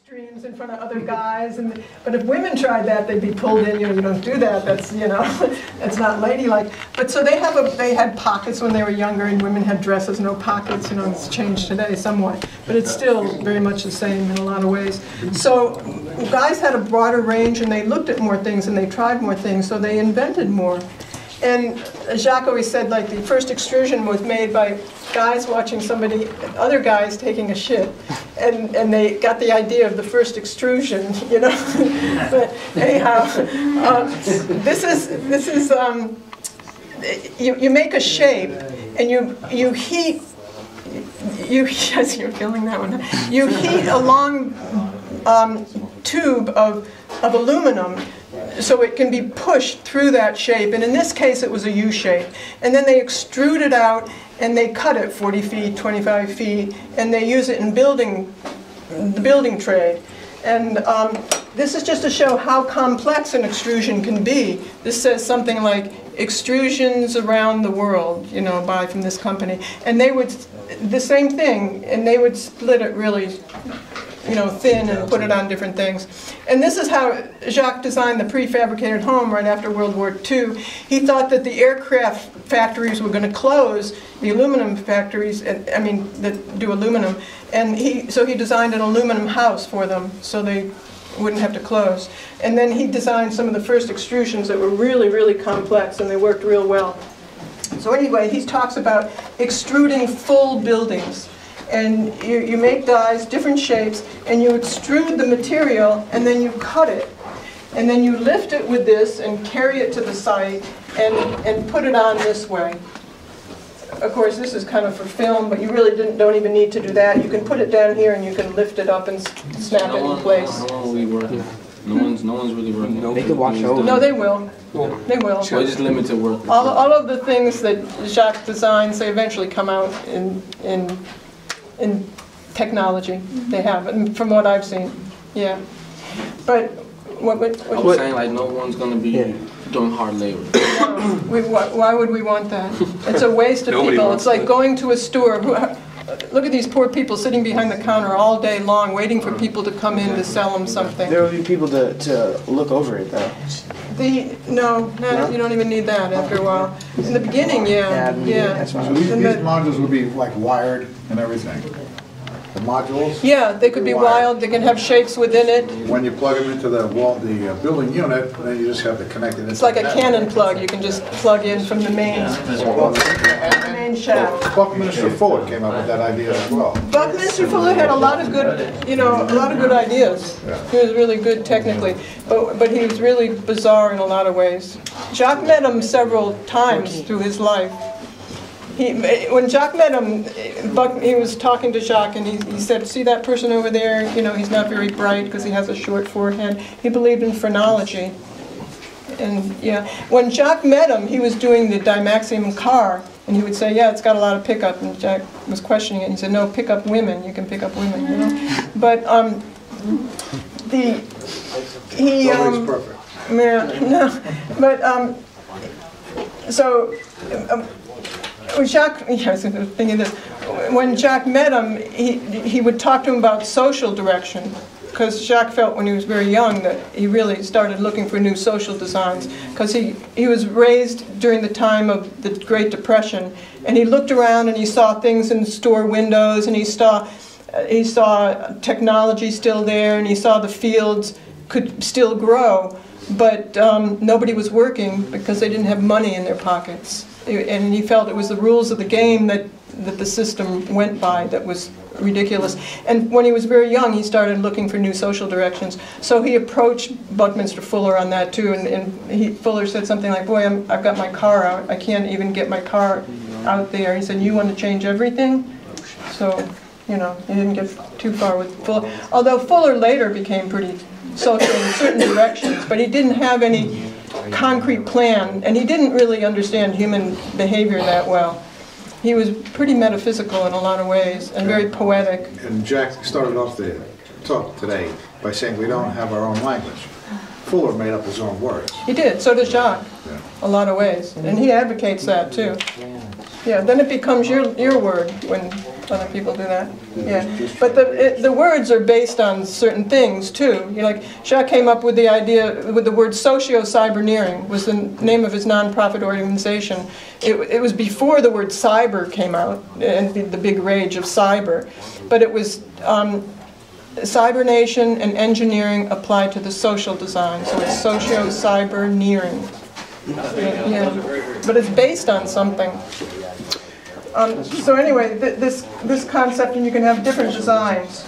streams in front of other guys, but if women tried that, they'd be pulled in. You don't do that. That's that's not ladylike. But so they had pockets when they were younger, and women had dresses, no pockets. It's changed today somewhat, but it's still very much the same in a lot of ways. So guys had a broader range, and they looked at more things, and they tried more things, so they invented more. And Jacque always said, like, the first extrusion was made by guys watching other guys taking a shit, and they got the idea of the first extrusion, But anyhow, this is you make a shape, and you heat. Yes, you're feeling that one. You heat a long tube of aluminum, so it can be pushed through that shape, and in this case it was a U shape. And then they extrude it out, and they cut it 40 feet, 25 feet, and they use it in the building trade. And this is just to show how complex an extrusion can be. This says something like, extrusions around the world, buy from this company. And they would, the same thing, and they would split it really thin and put it on different things. And this is how Jacque designed the prefabricated home right after World War II. He thought that the aircraft factories were going to close, the aluminum factories, that do aluminum, and so he designed an aluminum house for them so they wouldn't have to close. And then he designed some of the first extrusions that were really, really complex, and they worked real well. So anyway, he talks about extruding full buildings. And you make dies, different shapes, and you extrude the material, and then you cut it. And then you lift it with this and carry it to the site and put it on this way. Of course, this is kind of for film, but you really don't even need to do that. You can put it down here, and you can lift it up and snap it in place. No one's really working. They could watch over. No, they will. They will. So it's just limited work. All of the things that Jacque designs, they eventually come out in technology. They have, and from what I've seen, yeah. But what I was saying, like, no one's going to be doing hard labor. Why would we want that? It's a waste of people. It's like going to a store. Look at these poor people sitting behind the counter all day long, waiting for people to come in to sell them something. There will be people to look over it, though. No, you don't even need that after a while. In the beginning, yeah. That's So these modules will be like wired and everything. The modules? Yeah, they could be wild. They can have shapes within it. When you plug them into the building unit, then you just have to connect it. It's like a cannon plug. You can just plug in from the main shaft. Buckminster Fuller came up with that idea as well. Buckminster Fuller had a lot of good, ideas. He was really good technically, but he was really bizarre in a lot of ways. Jacque met him several times through his life. When Jacque met him, he was talking to Jacque, and he said, "See that person over there? He's not very bright because he has a short forehead." He believed in phrenology. And yeah, when Jacque met him, he was doing the Dymaxium car, and he would say, "Yeah, it's got a lot of pickup." And Jacque was questioning it, and he said, "No, pick up women. You can pick up women, But Nobody's perfect. Yeah, no, but so. When Jacque met him, he would talk to him about social direction, because Jacque felt when he was very young that he really started looking for new social designs, because he was raised during the time of the Great Depression, and he looked around and he saw things in store windows, and he saw technology still there, and he saw the fields could still grow, but nobody was working because they didn't have money in their pockets. And he felt it was the rules of the game that the system went by that was ridiculous. And when he was very young, he started looking for new social directions. So he approached Buckminster Fuller on that too, and Fuller said something like, "Boy, I've got my car out. I can't even get my car out there." He said, "You want to change everything?" So, he didn't get too far with Fuller. Although Fuller later became pretty social in certain directions, but he didn't have any concrete plan, and he didn't really understand human behavior that well. He was pretty metaphysical in a lot of ways, and very poetic. And Jacque started off the talk today by saying we don't have our own language. Fuller made up his own words. He did, so does Jacque, a lot of ways, and he advocates that too. Yeah, then it becomes your word when Other people do that? Yeah. But the words are based on certain things, too. You know, like, Jacque came up with the idea, with the word socio-cyberneering, was the name of his nonprofit organization. It was before the word cyber came out, and the big rage of cyber. But it was cybernation and engineering applied to the social design. So it's socio-cyberneering. Yeah. But it's based on something. So anyway, this concept, and you can have different designs.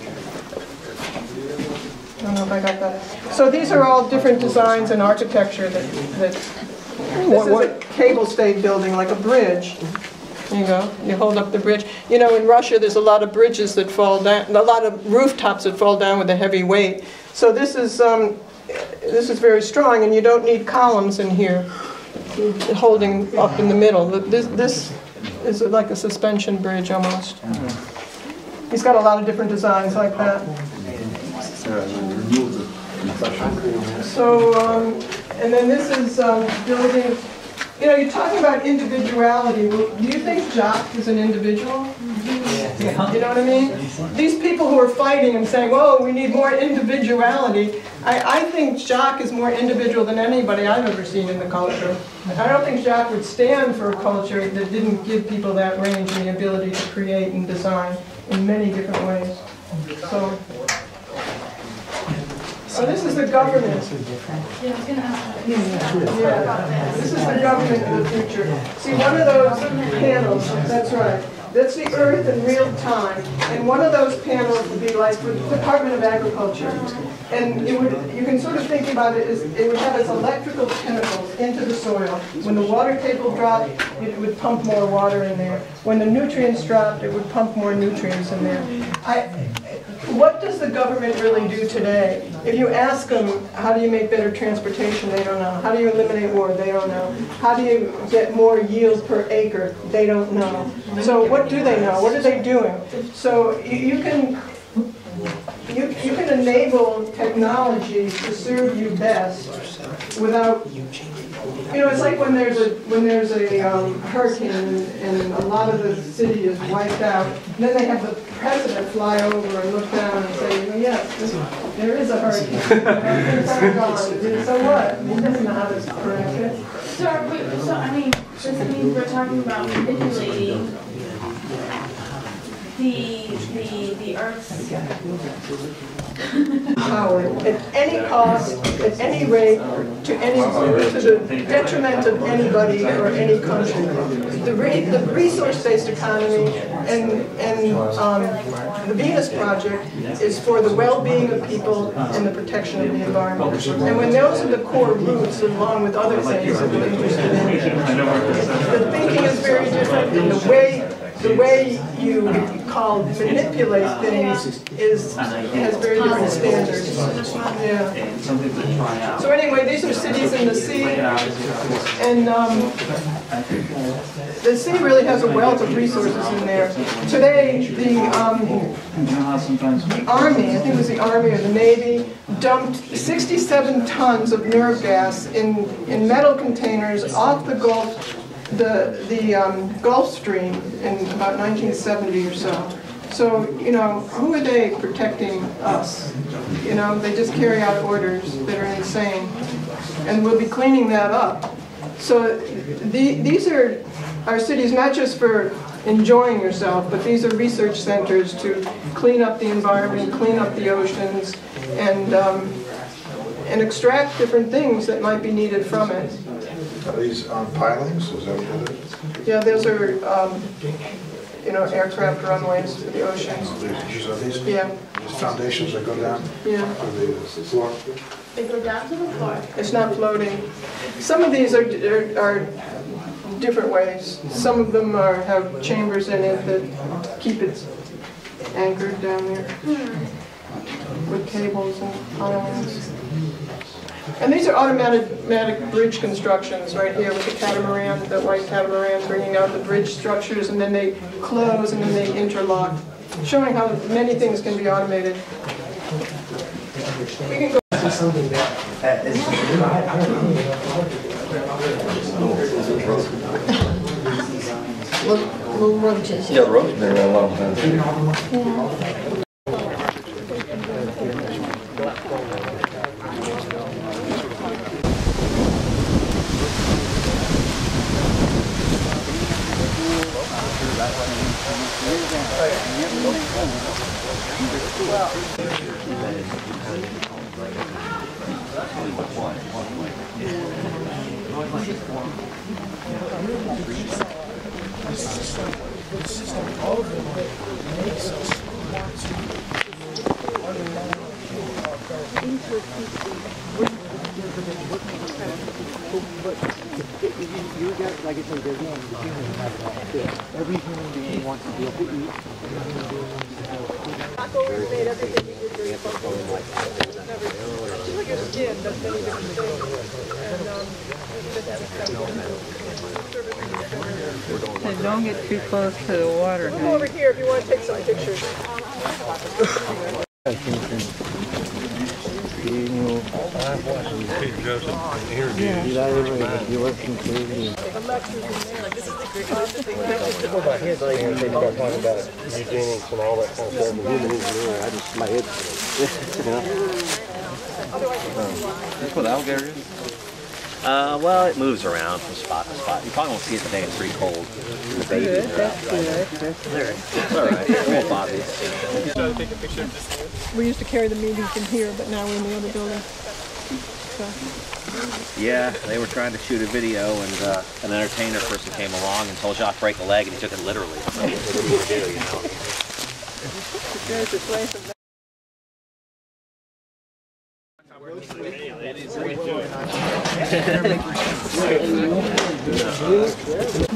I don't know if I got that. So these are all different designs in architecture that this is a cable-stayed building, like a bridge. There you go. You hold up the bridge. You know, in Russia, there's a lot of bridges that fall down, a lot of rooftops that fall down with a heavy weight. So this is very strong, and you don't need columns in here holding up in the middle. This is like a suspension bridge almost. He's got a lot of different designs like that. So, and then this is building. You know, you're talking about individuality. Well, do you think Jacque is an individual? You know what I mean? These people who are fighting and saying, "Whoa, we need more individuality." I think Jacque is more individual than anybody I've ever seen in the culture. I don't think Jacque would stand for a culture that didn't give people that range and the ability to create and design in many different ways. So this is the government. Yeah, I was going to ask that. Yeah, this is the government of the future. See, one of those panels, that's right, that's the Earth in real time. And one of those panels would be like the Department of Agriculture. And you can sort of think about it as it would have its electrical tentacles into the soil. When the water table dropped, it would pump more water in there. When the nutrients dropped, it would pump more nutrients in there. What does the government really do today? If you ask them, how do you make better transportation? They don't know. How do you eliminate war? They don't know. How do you get more yield per acre? They don't know. So what do they know? What are they doing? So you can enable technology to serve you best without, you know, it's like when there's a hurricane and a lot of the city is wiped out, and then they have the president fly over and look down and say, well, yes, there is a hurricane. Things are gone. So what? He doesn't know how to correct it. So I mean, this means we're talking about manipulating the Earth's power at any cost, at any rate, to the detriment of anybody or any country. The resource-based economy and the Venus Project is for the well-being of people and the protection of the environment. And when those are the core roots, along with other things that we're interested in, the thinking is very different, and the way you manipulate things has very different standards. Yeah. So anyway, these are cities in the sea, and the sea really has a wealth of resources in there. Today, the Army, I think it was the Army or the Navy, dumped 67 tons of nerve gas in metal containers off the Gulf. The Gulf Stream in about 1970 or so. So, you know, who are they protecting us? You know, they just carry out orders that are insane. And we'll be cleaning that up. So these are our cities, not just for enjoying yourself, but these are research centers to clean up the environment, clean up the oceans, and extract different things that might be needed from it. Are these on pilings? Is that what it is? Yeah, those are, you know, aircraft runways to the oceans. These are these? Yeah. These foundations that go down Yeah. to the floor? They go down to the floor. It's not floating. Some of these are different ways. Some of them have chambers in it that keep it anchored down there with cables and pilings. And these are automatic bridge constructions right here with the catamaran, the white catamaran bringing out the bridge structures, and then they close and then they interlock, showing how many things can be automated. We can go. Something that is little roaches. Yeah, rosemary, I love that. Every human being wants to be able to eat. Look at your skin, that's many different things. And don't get too close to the water. Come over here if you want to take some pictures. That's what alligator is? Well, it moves around from spot to spot. You probably won't see it today, it's pretty cold. The babies are out right now. It's all right, it won't bother you. We used to carry the meetings in here, but now we're in the other building. So. Yeah, they were trying to shoot a video, and an entertainer person came along and told Jacque break a leg, and he took it literally. So what do you do, you know? There's the place of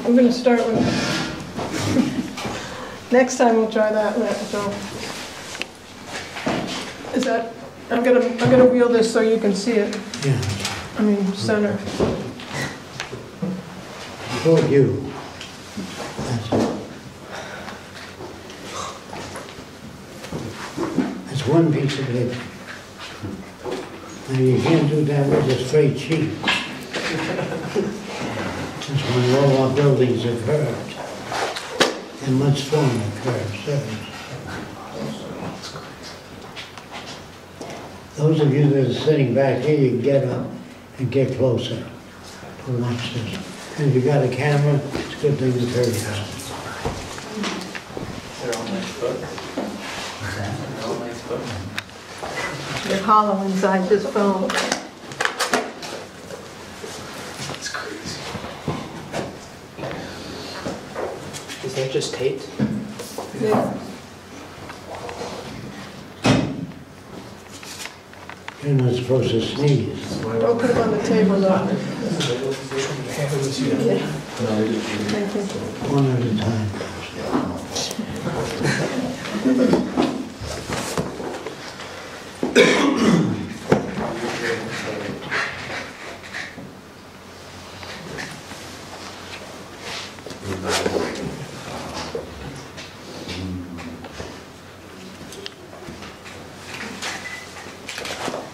I'm going to start with. Next time we'll try that. So, is that? I'm gonna wheel this so you can see it. Yeah. I mean center. Toward you. That's one piece of paper. Now you can't do that with a straight sheet. Since when all our buildings are curved, and much stronger curved surfaces. Those of you that are sitting back here, you can get up and get closer to watch this. And if you got a camera, it's a good thing to turn it on. They're hollow inside this phone. It's crazy. Is that just taped? Yeah. You're not supposed to sneeze. Don't put them on the table though. Yeah. Thank you. One at a time.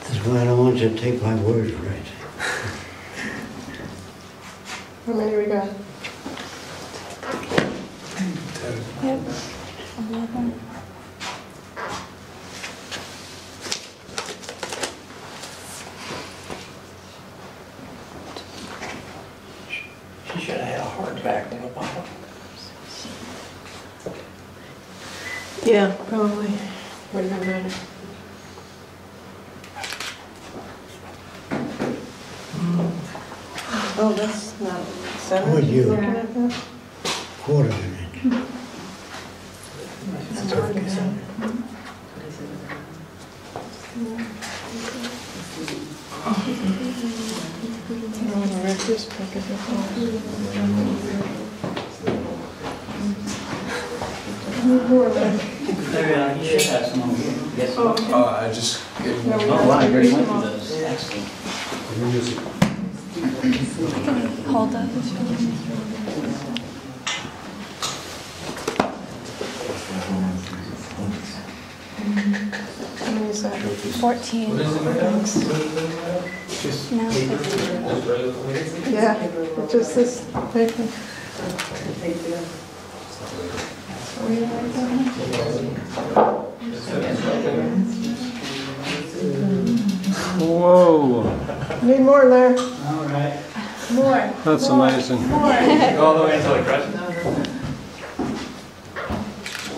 That's why I don't want you to take my word for it. How many we got? Yep. 11. She should have had a hardback on the bottom. Yeah, probably. Wouldn't have mattered. Oh, that's not center. Would you? Looking at that? Quarter of an inch. That's okay. You should have some over here. Yes. Oh, I just gave no, we Oh, have wow, I to already read went them through all. those. Excellent. Hold up. How many is that? 14. Thanks. Now 15. Yeah, it's just this paper. Whoa, Need more, Larry. All right. More. that's amazing. More. Go all the way until it crushes.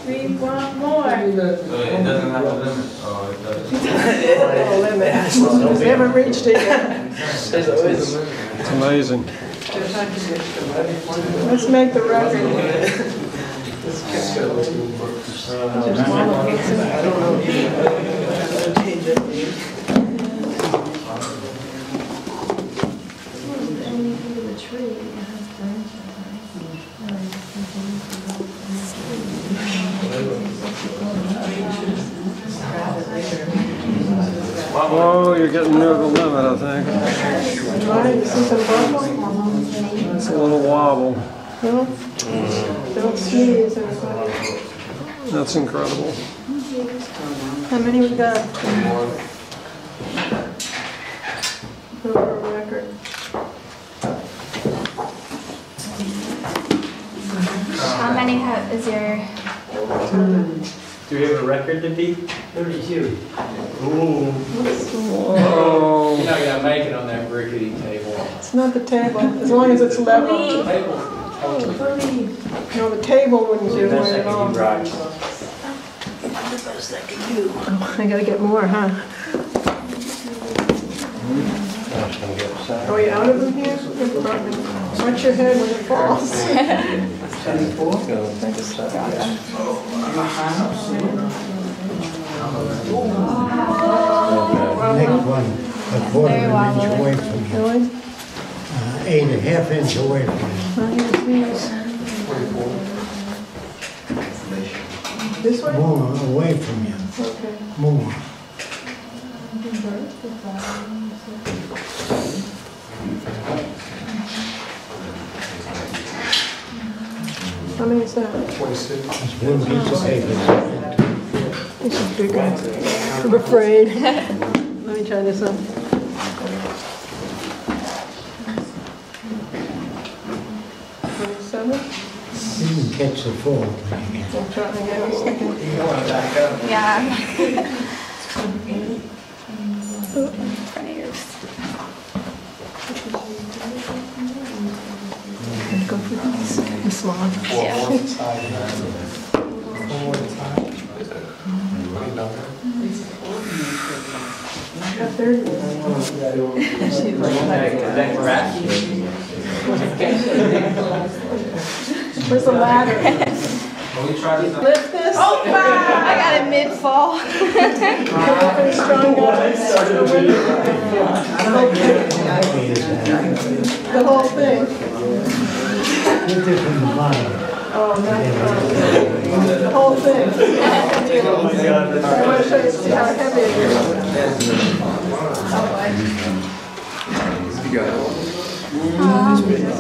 We want more. It doesn't have a limit. Oh, it does. No limit. We haven't reached it yet. There's always a limit. It's amazing. Let's make the record. Whoa, you're getting near the limit, I think. Right, you see some bubble? It's a little wobble. No? Don't sneeze, everybody. That's incredible. How many we got? For a record. How many is your... Do we have a record to beat? 32. Ooh. Whoa. You're not gonna make it on that rickety table. It's not the table, as long as it's level. Table. No, the table wouldn't do Best it I at can all. do, right. Oh, I gotta get more, huh? Are we out of them here? Watch your head when it falls. 74? Next one, a quarter of an inch away from you. Really? 8.5 inches away from you. This way? More away from you. Okay. More. How many is that? 26. It's one piece of paper. This is bigger. I'm afraid. Let me try this on. 27? You can catch the fall. I'm trying again. I was thinking. Yeah. In front of yours. Go for this small. Yeah. Got 30. Where's the ladder? Lift this. Oh, I got it mid-fall. Very strong guys. The whole thing. Put this in the bottom. Oh, not the whole thing. I want to show you how heavy it is. You got it.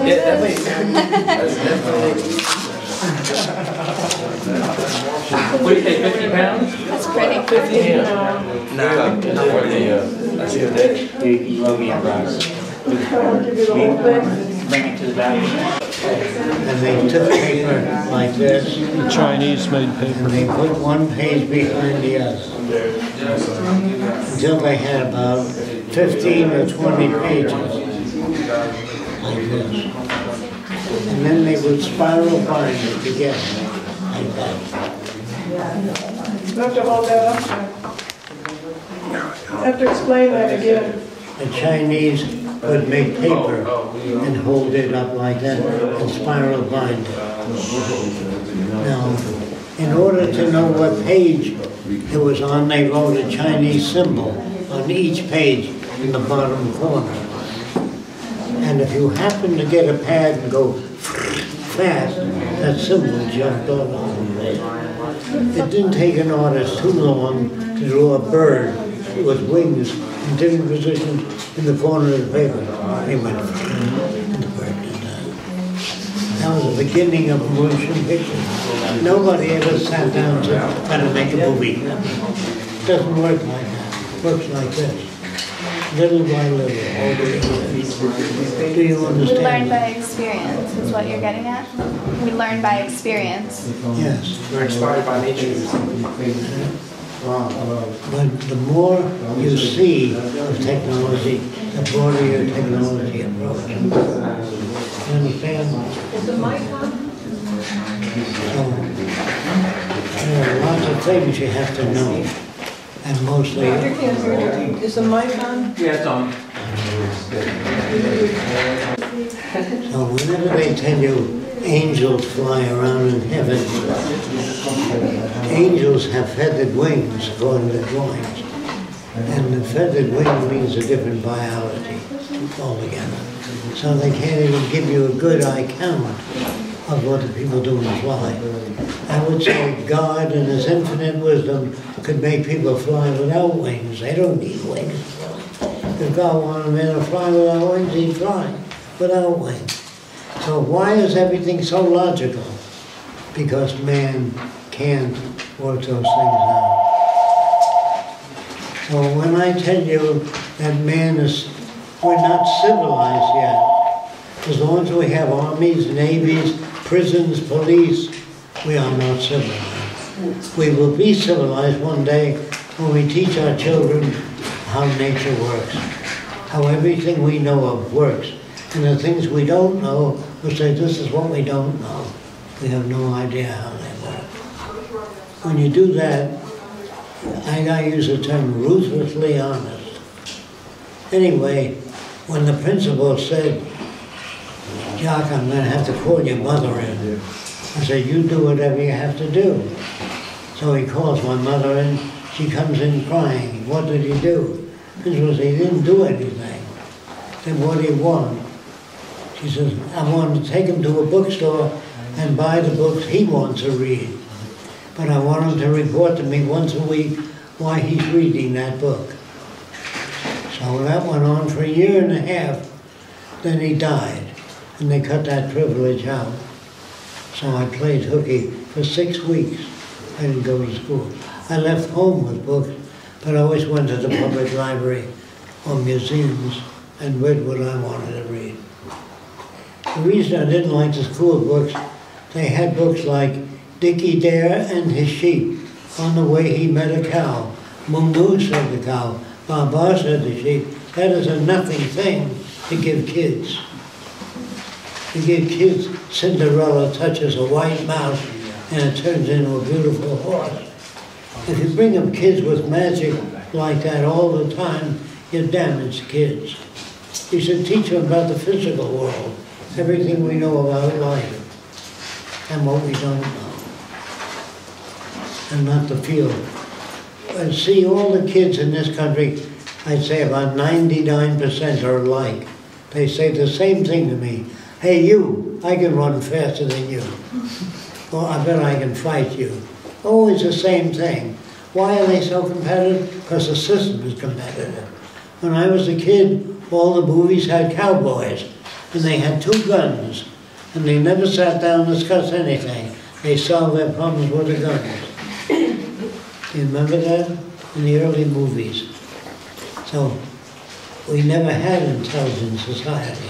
Yeah, definitely. What do you think, 50 pounds? That's pretty. 50? Yeah. No, not for the, I see what that. You owe me a prize. I'll give you the whole thing. Bring it to the back. And they took paper like this, The Chinese made and paper. they put one page behind the other. Until they had about 15 or 20 pages. Like this. And then they would spiral bind it together. Like that. You have to hold that up. I have to explain that again. The Chinese would make paper and hold it up like that and spiral bind it. Now, in order to know what page it was on, they wrote a Chinese symbol on each page in the bottom corner. And if you happen to get a pad and go fast, that symbol jumped off. It didn't take an artist too long to draw a bird with wings in different positions in the corner of the paper. He went, and the bird did that. That was the beginning of motion pictures. Nobody ever sat down and said, "Gotta make a movie." It doesn't work like that. It works like this. little by little, over the years. Do you We learn understand? by experience, is what you're getting at? We learn by experience. Yes. We're inspired by nature. But the more you see of technology, the broader your technology approach. You understand? Is the mic on? So, there are lots of things you have to know. And mostly, You can't hear anything. Is the mic on? Yeah, it's on. so whenever they tell you angels fly around in heaven, angels have feathered wings according to drawings. And the feathered wing means a different biology altogether. So they can't even give you a good account of what the people do in fly. I would say God in his infinite wisdom could make people fly without wings. They don't need wings. If God wanted a man to fly without wings, he'd fly without wings. So why is everything so logical? Because man can't work those things out. So when I tell you that we're not civilized yet. As long as we have armies, navies, prisons, police, we are not civilized. We will be civilized one day when we teach our children how nature works, how everything we know of works. And the things we don't know, we'll say, this is what we don't know. We have no idea how they work. When you do that, I use the term ruthlessly honest. Anyway, when the principal said, Jacque, I'm going to have to call your mother in. I said, you do whatever you have to do. So he calls my mother in. She comes in crying. What did he do? Principal said, he didn't do anything. I said, what do you want? She says, I want to take him to a bookstore and buy the books he wants to read. But I want him to report to me once a week why he's reading that book. So that went on for 1.5 years. Then he died, and they cut that privilege out. So I played hooky for 6 weeks. I didn't go to school. I left home with books, but I always went to the public library or museums and read what I wanted to read. The reason I didn't like the school books, they had books like Dickie Dare and His Sheep. On the way he met a cow. Moo Moo said the cow. Ba said the sheep. That is a nothing thing to give kids. To give kids, Cinderella touches a white mouse and it turns into a beautiful horse. If you bring up kids with magic like that all the time, you damage kids. You should teach them about the physical world, everything we know about life, and what we don't know, and not the field. And see, all the kids in this country, I'd say about 99% are alike. They say the same thing to me. Hey you, I can run faster than you. Well, I bet I can fight you. Always the same thing. Why are they so competitive? Because the system is competitive. When I was a kid, all the movies had cowboys, and they had 2 guns, and they never sat down to discuss anything. They solved their problems with the guns. You remember that? In the early movies. So, we never had an intelligent society.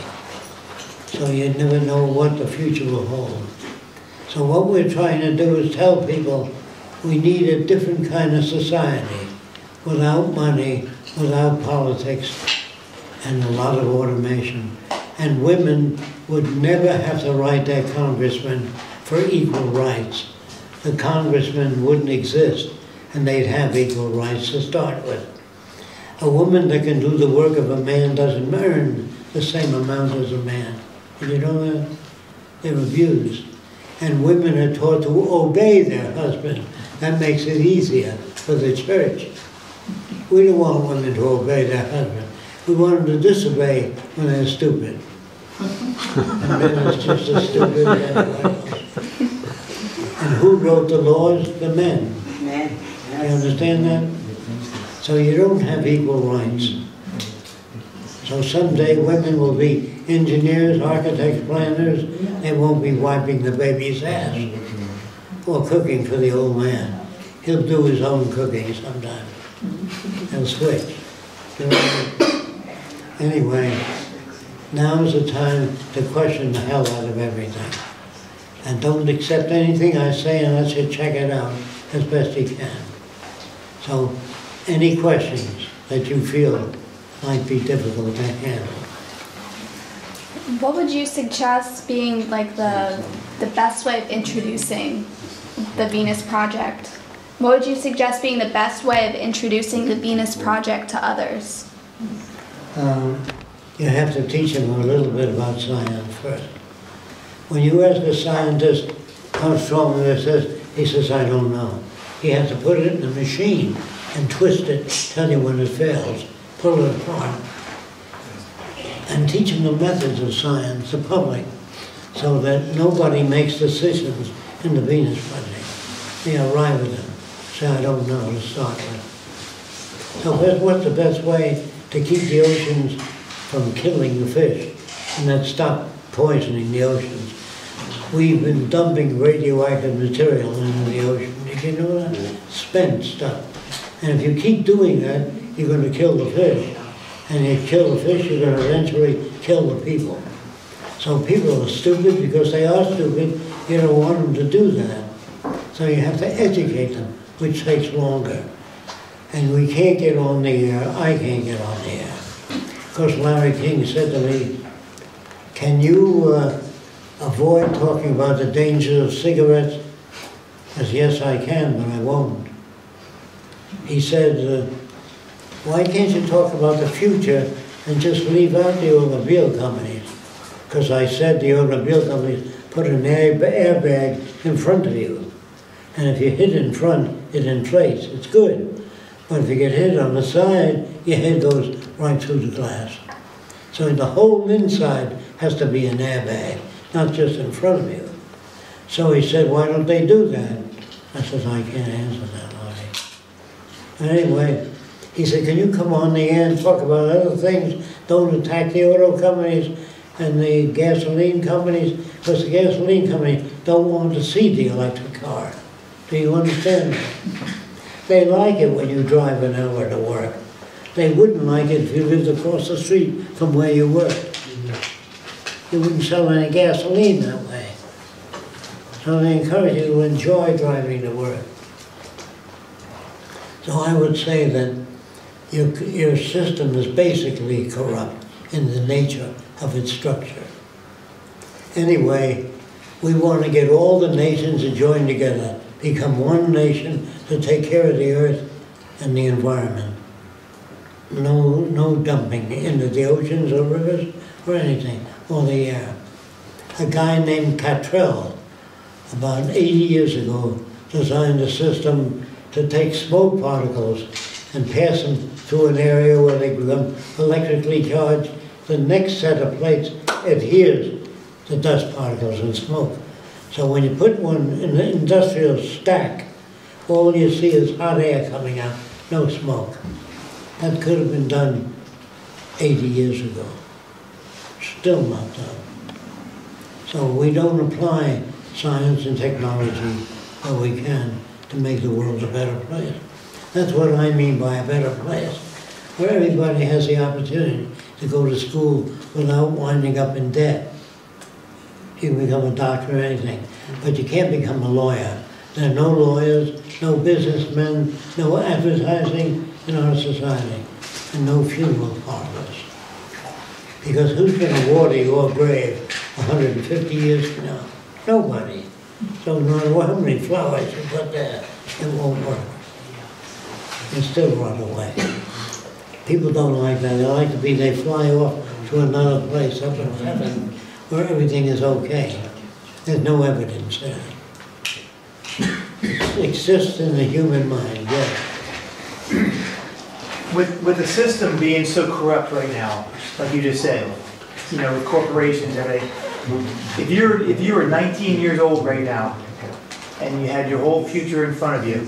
So you'd never know what the future will hold. So what we're trying to do is tell people we need a different kind of society, without money, without politics, and a lot of automation. And women would never have to write their congressman for equal rights. The congressman wouldn't exist, and they'd have equal rights to start with. A woman that can do the work of a man doesn't earn the same amount as a man. Did you know that? They're abused. And women are taught to obey their husband. That makes it easier for the church. We don't want women to obey their husband. We want them to disobey when they're stupid. And men are just as stupid anyway. And who wrote the laws? The men. Men. You understand that? So you don't have equal rights. So someday women will be engineers, architects, planners. They won't be wiping the baby's ass or cooking for the old man. He'll do his own cooking sometime. He'll switch. You know, Anyway, now is the time to question the hell out of everything. And don't accept anything I say unless you check it out as best you can. So, any questions that you feel might be difficult to handle? What would you suggest being like the best way of introducing the Venus Project? What would you suggest being the best way of introducing the Venus Project to others? You have to teach them a little bit about science first. When you ask a scientist how strong this is, he says, I don't know. He has to put it in a machine and twist it, tell you when it fails, pull it apart, and teach them the methods of science, the public, so that nobody makes decisions in the Venus Project. They arrive at them, say, I don't know, to start with. So what's the best way to keep the oceans from killing the fish and then stop poisoning the oceans? We've been dumping radioactive material into the ocean. Did you know that? Spent stuff. And if you keep doing that, you're going to kill the fish. And if you kill the fish, you're going to eventually kill the people. So people are stupid because they are stupid. You don't want them to do that. So you have to educate them, which takes longer. And we can't get on the air. I can't get on the air. Because Larry King said to me, can you avoid talking about the dangers of cigarettes? I said, yes, I can, but I won't. He said, why can't you talk about the future and just leave out the automobile companies? Because I said the automobile companies put an airbag in front of you. And if you hit in front, it inflates. It's good. But if you get hit on the side, your head goes right through the glass. So the whole inside has to be an airbag, not just in front of you. So he said, why don't they do that? I said, I can't answer that, Larry. Anyway, he said, can you come on the air and talk about other things? Don't attack the auto companies and the gasoline companies, because the gasoline companies don't want to see the electric car. Do you understand that? They like it when you drive an hour to work. They wouldn't like it if you lived across the street from where you worked. You wouldn't sell any gasoline that way. So they encourage you to enjoy driving to work. So I would say that your system is basically corrupt in the nature of its structure. Anyway, we want to get all the nations to join together, become one nation to take care of the earth and the environment. No dumping into the oceans or rivers or anything, or the air. A guy named Cottrell, about 80 years ago, designed a system to take smoke particles and pass them through an area where they become electrically charged. The next set of plates adheres to dust particles and smoke. So when you put one in an industrial stack, all you see is hot air coming out, no smoke. That could have been done 80 years ago. Still not done. So we don't apply science and technology where we can to make the world a better place. That's what I mean by a better place, where everybody has the opportunity to go to school without winding up in debt. You can become a doctor or anything, but you can't become a lawyer. There are no lawyers, no businessmen, no advertising in our society, and no funeral parlors. Because who's going to water your grave 150 years from now? Nobody. So no matter how many flowers you put there, it won't work. It still run away. People don't like that. They like to be, they fly off to another place up in heaven where everything is okay. There's no evidence there. It exists in the human mind, yes. With the system being so corrupt right now, like you just said, you know, with corporations, everything. If you were 19 years old right now, and you had your whole future in front of you,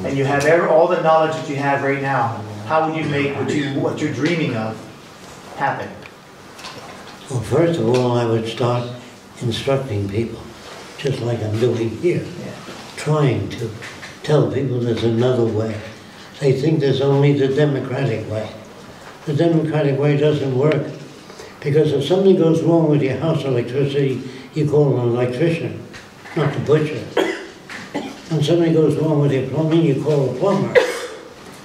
and you have all the knowledge that you have right now, how would you make what you're dreaming of happen? Well, first of all, I would start instructing people, just like I'm doing here, trying to tell people there's another way. They think there's only the democratic way. The democratic way doesn't work. Because if something goes wrong with your house electricity, you call an electrician, not the butcher. And something goes wrong with your plumbing, you call a plumber.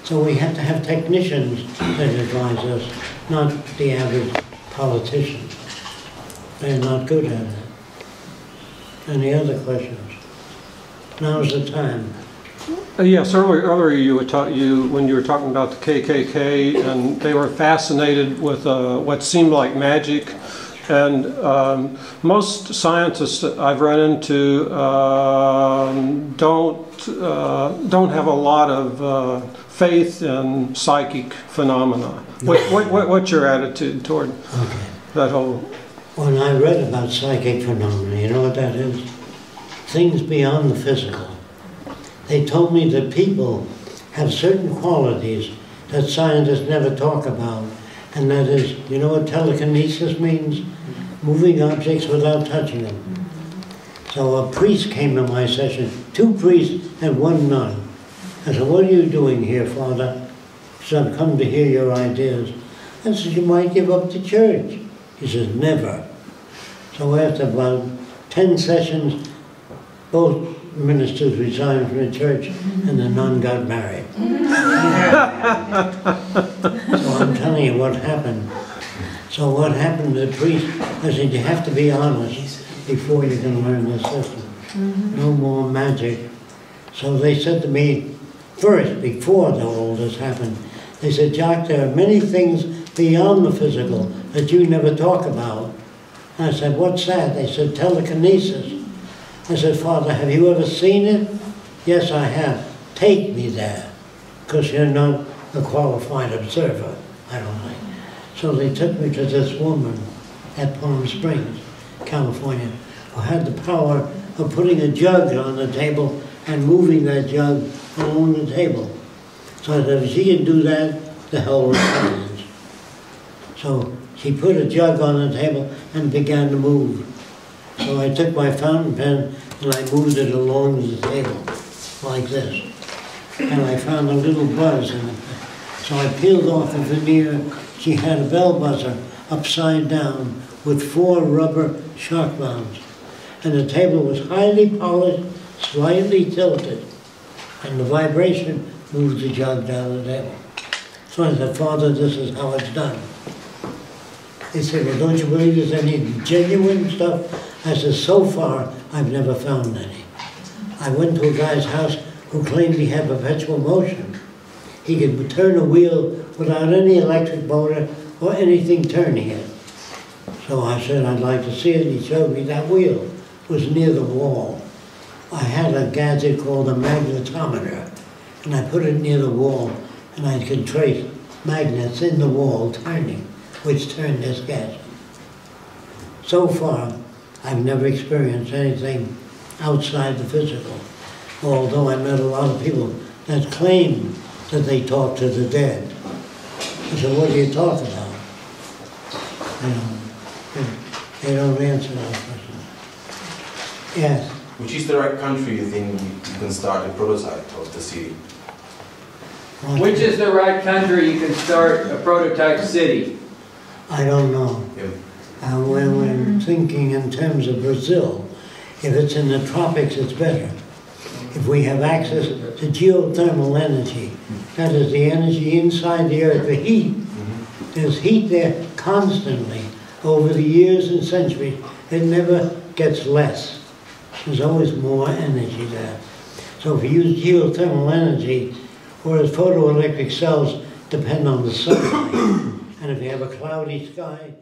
So we have to have technicians that advise us, not the average politician. They're not good at it. Any other questions? Now's the time. Yes, earlier you when you were talking about the KKK, and they were fascinated with what seemed like magic, and most scientists that I've run into don't have a lot of faith in psychic phenomena. What's your attitude toward that whole? When I read about psychic phenomena, you know what that is? Things beyond the physical. They told me that people have certain qualities that scientists never talk about, and that is, you know what telekinesis means? Moving objects without touching them. So a priest came to my session, 2 priests and 1 nun. I said, what are you doing here, Father? He said, I've come to hear your ideas. I said, you might give up the church. He said, never. So after about 10 sessions, both ministers resigned from the church and the nun got married. So I'm telling you what happened. So what happened to the priest, I said, you have to be honest before you can learn this system. No more magic. So they said to me, first, before all this happened, they said, Jacque, there are many things beyond the physical that you never talk about. And I said, what's that? They said, telekinesis. I said, Father, have you ever seen it? Yes, I have. Take me there, because you're not a qualified observer, I don't think. So they took me to this woman at Palm Springs, California, who had the power of putting a jug on the table and moving that jug along the table. So that if she could do that, the hell was science. So she put a jug on the table and began to move. So I took my fountain pen and I moved it along the table, like this. And I found a little buzz in it. So I peeled off the veneer. She had a bell buzzer upside down with 4 rubber shock mounts. And the table was highly polished, slightly tilted. And the vibration moved the jug down the table. So I said, Father, this is how it's done. They said, well, don't you believe there's any genuine stuff? I said, so far, I've never found any. I went to a guy's house who claimed he had perpetual motion. He could turn a wheel without any electric motor or anything turning it. So I said, I'd like to see it. He showed me that wheel. It was near the wall. I had a gadget called a magnetometer, and I put it near the wall, and I could trace magnets in the wall turning, which turned this gadget. So far, I've never experienced anything outside the physical, although I met a lot of people that claim that they talk to the dead. I said, what do you talk about? They don't answer that question. Yes? Which is the right country you think you can start a prototype of the city? Which is the right country you can start a prototype city? I don't know. Yeah. When we're thinking in terms of Brazil, if it's in the tropics, it's better. If we have access to geothermal energy, that is the energy inside the earth, the heat. There's heat there constantly over the years and centuries. It never gets less. There's always more energy there. So if you use geothermal energy, whereas photoelectric cells depend on the sunlight, and if you have a cloudy sky,